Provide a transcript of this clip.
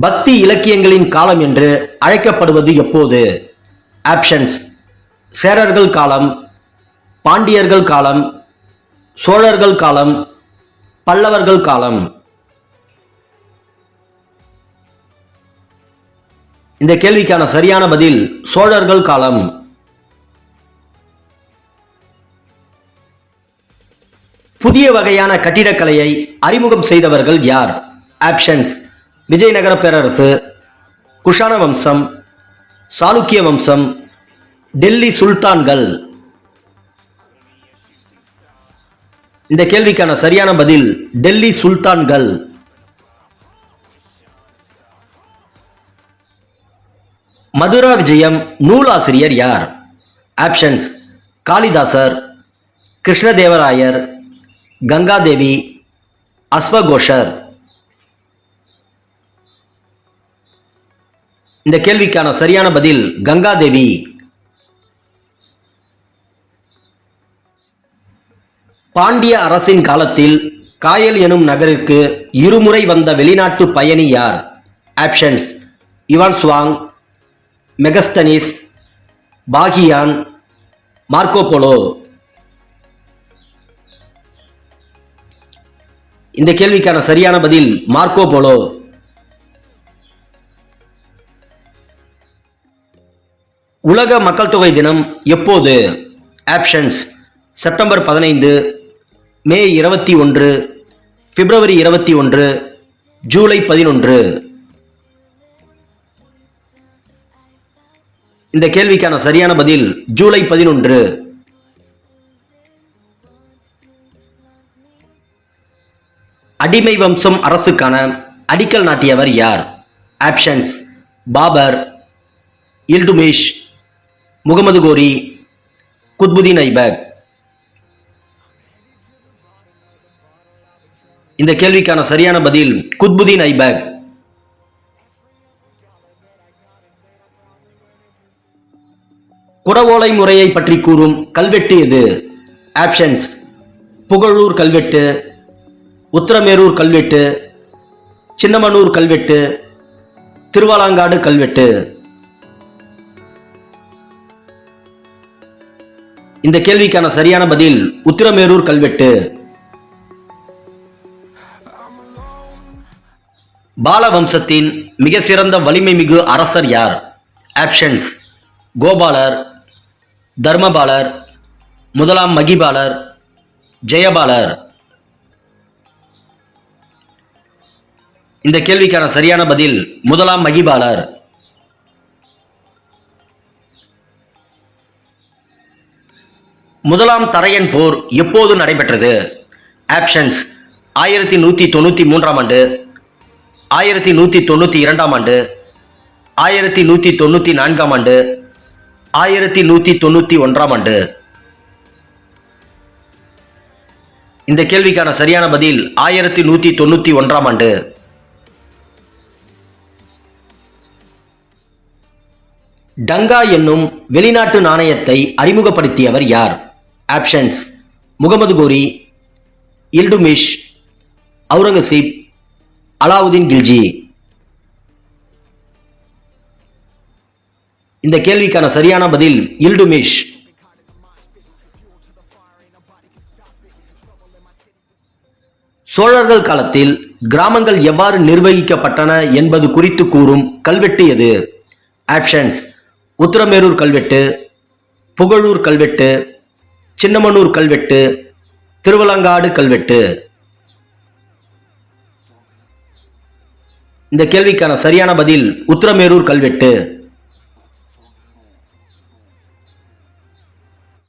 பக்தி இலக்கியங்களின் காலம் என்று அழைக்கப்படுவது எப்போது? ஆப்ஷன்ஸ்: சேரர்கள் காலம், பாண்டியர்கள் காலம், சோழர்கள் காலம், பல்லவர்கள் காலம். இந்த கேள்விக்கான சரியான பதில் சோழர்கள் காலம். புதிய வகையான கட்டிடக்கலையை அறிமுகம் செய்தவர்கள் யார்? ஆப்ஷன்ஸ்: விஜயநகர பேரரசு, குஷான வம்சம், சாளுக்கிய வம்சம், டெல்லி சுல்தான்கள். இந்த கேள்விக்கான சரியான பதில் டெல்லி சுல்தான்கள். மதுரா விஜயம் நூலாசிரியர் யார்? ஆப்ஷன்ஸ்: காளிதாசர், கிருஷ்ணதேவராயர், கங்காதேவி, அஸ்வகோஷர். இந்த கேள்விக்கான சரியான பதில் கங்காதேவி. பாண்டிய அரசின் காலத்தில் காயல் எனும் நகருக்கு இருமுறை வந்த வெளிநாட்டு பயணி யார்? Options: Ivan Chuang, Megasthenes, Fa Hien, Marco Polo. இந்த கேள்விக்கான சரியான பதில் மார்க்கோபோலோ. உலக மக்கள் தொகை தினம் எப்போது? ஆப்ஷன்ஸ்: செப்டம்பர் 15, மே 21, பிப்ரவரி 21, ஜூலை 11. இந்த கேள்விக்கான சரியான பதில் ஜூலை 11. அடிமை வம்சம் அரசுக்கான அடிக்கல் நாட்டியவர் யார்? ஆப்ஷன்ஸ்: பாபர், இல்டுமிஷ், முகமது கோரி, குத்புதீன் ஐபக். இந்த கேள்விக்கான சரியான பதில் குத்புதீன் ஐபக். குடவோலை முறையை பற்றி கூறும் கல்வெட்டு எது? ஆப்ஷன்ஸ்: புகழூர் கல்வெட்டு, உத்திரமேரூர் கல்வெட்டு, சின்னமனூர் கல்வெட்டு, திருவாலாங்காடு கல்வெட்டு. இந்த கேள்விக்கான சரியான பதில் உத்திரமேரூர் கல்வெட்டு. பால வம்சத்தின் மிக சிறந்த வலிமை மிகு அரசர் யார்? ஆப்ஷன்ஸ்: கோபாலர், தர்மபாலர், முதலாம் மகிபாலர், ஜெயபாலர். இந்த கேள்விக்கான சரியான பதில் முதலாம் மகிபாலர். முதலாம் தரையன் போர் எப்போது நடைபெற்றது? ஆப்ஷன்ஸ்: 1193 ஆண்டு, 1192 ஆண்டு, 1194 ஆண்டு, 1191 ஆண்டு. இந்த கேள்விக்கான சரியான பதில் 1191 ஆண்டு. டங்கா என்னும் வெளிநாட்டு நாணயத்தை அறிமுகப்படுத்தியவர் யார்? ஆப்ஷன்ஸ்: முகமது கோரி, இல்டுமிஷ், அவுரங்கசீப், அலாவுதீன் கில்ஜி. இந்த கேள்விக்கான சரியான பதில் இல்டுமிஷ். சோழர்கள் காலத்தில் கிராமங்கள் எவ்வாறு நிர்வகிக்கப்பட்டன என்பது குறித்து கூறும் கல்வெட்டு எது? ஆப்ஷன்ஸ்: உத்திரமேரூர் கல்வெட்டு, புகழூர் கல்வெட்டு, சின்னமனூர் கல்வெட்டு, திருவலங்காடு கல்வெட்டு. இந்த கேள்விக்கான சரியான பதில் உத்திரமேரூர் கல்வெட்டு.